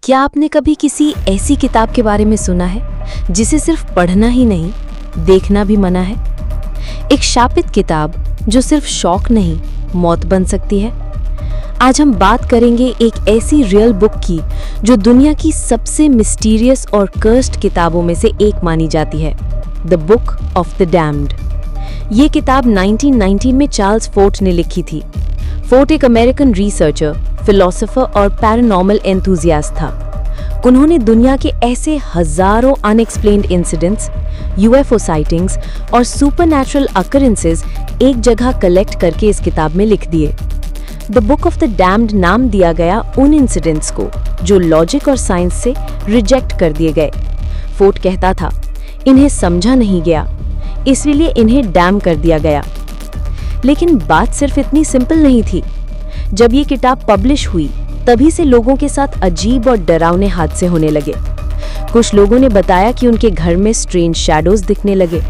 क्या आपने कभी किसी ऐसी किताब के बारे में सुना है जिसे सिर्फ पढ़ना ही नहीं, देखना भी मना है? एक शापित किताब जो सिर्फ शौक नहीं, मौत बन सकती है। आज हम बात करेंगे एक ऐसी रियल बुक की जो दुनिया की सबसे मिस्टीरियस और कर्स्ड किताबों में से एक मानी जाती है, the book of the damned. ये किताब 1919 में चार्ल्स फोर्ट ने लिखी थी। फोर्ट एक अमेरिकन रिसर्चर, फिलोसोफर और पैरानॉर्मल एंथुजियास्ट था। उन्होंने दुनिया के ऐसे हजारों अनएक्सप्लेन्ड इंसिडेंट्स, यूएफओ साइटिंग्स और सुपरनैचुरल अकरेंसेस एक जगह कलेक्ट करके इस किताब में लिख दिए। The book of the damned नाम दिया गया उन इंसिडेंट्स को जो लॉजिक और साइंस से रिजेक्ट कर दिए गए। फोर्ट कहता था, इन्हें समझा नहीं गया, इसलिए इन्हें डैम कर दिया गया। लेकिन बात सिर्फ इतनी सिंपल नहीं थी। जब ये किताब पब्लिश हुई, तभी से लोगों के साथ अजीब और डरावने हादसे होने लगे। कुछ लोगों ने बताया कि उनके घर में स्ट्रेंज शैडोज दिखने लगे।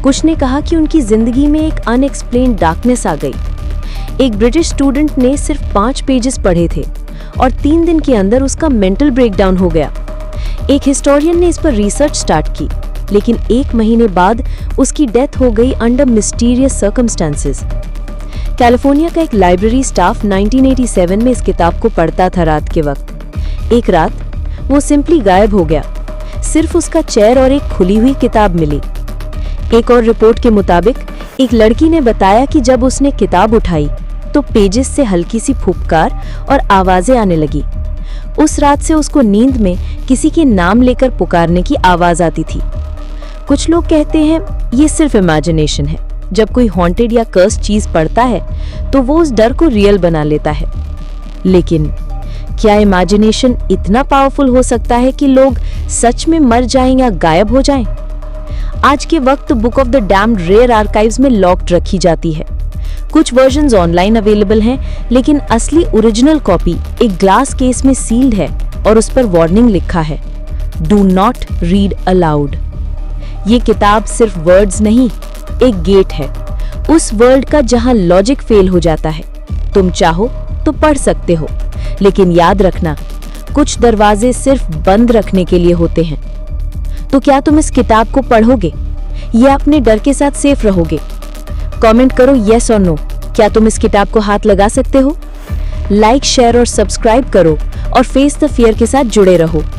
कुछ ने कहा कि उनकी जिंदगी में एक अनएक्सप्लेन्ड डार्कनेस आ गई। एक ब्रिटिश स्टूडेंट ने सिर्फ 5 पेजेस पढ़े थे और 3 दिन के अंदर उसका मेंटल ब्रेकडाउन हो गया। एक हिस्टोरियन ने इस पर रिसर्च स्टार्ट की, लेकिन 1 महीने बाद उसकी डेथ हो गई अंडर मिस्टीरियस सर्कमस्टेंसेस। कैलिफोर्निया का एक लाइब्रेरी स्टाफ 1987 में इस किताब को पढ़ता था रात के वक्त। एक रात वो सिंपली गायब हो गया। सिर्फ उसका चेयर और एक खुली हुई किताब मिली। एक और रिपोर्ट के मुताबिक एक लड़की ने बताया कि जब उसने किताब उठाई तो पेजेस से हल्की सी फुफकार और आवाजें आने लगी। उस रात से उसको नींद में किसी के नाम लेकर पुकारने की आवाज आती थी। कुछ लोग कहते हैं ये सिर्फ इमेजिनेशन है। जब कोई हॉन्टेड या कर्स्ड चीज पढ़ता है तो वो उस डर को रियल बना लेता है। लेकिन क्या इमेजिनेशन इतना पावरफुल हो सकता है कि लोग सच में मर जाएं या गायब हो जाएं? आज के वक्त book of the damned rare archives में लॉक्ड रखी जाती है। कुछ वर्जन्स ऑनलाइन अवेलेबल हैं, लेकिन असली ओरिजिनल कॉपी एक ग्लास केस में सील्ड है और उस पर वार्निंग लिखा है, डू नॉट रीड अलाउड। ये किताब सिर्फ वर्ड्स नहीं, एक गेट है उस वर्ल्ड का जहां लॉजिक फेल हो जाता है। तुम चाहो तो पढ़ सकते हो, लेकिन याद रखना, कुछ दरवाजे सिर्फ बंद रखने के लिए होते हैं। तो क्या तुम इस किताब को पढ़ोगे या अपने डर के साथ सेफ रहोगे? कमेंट करो यस और नो। क्या तुम इस किताब को हाथ लगा सकते हो? लाइक, शेयर और सब्सक्राइब करो और फेस द फियर के साथ जुड़े रहो।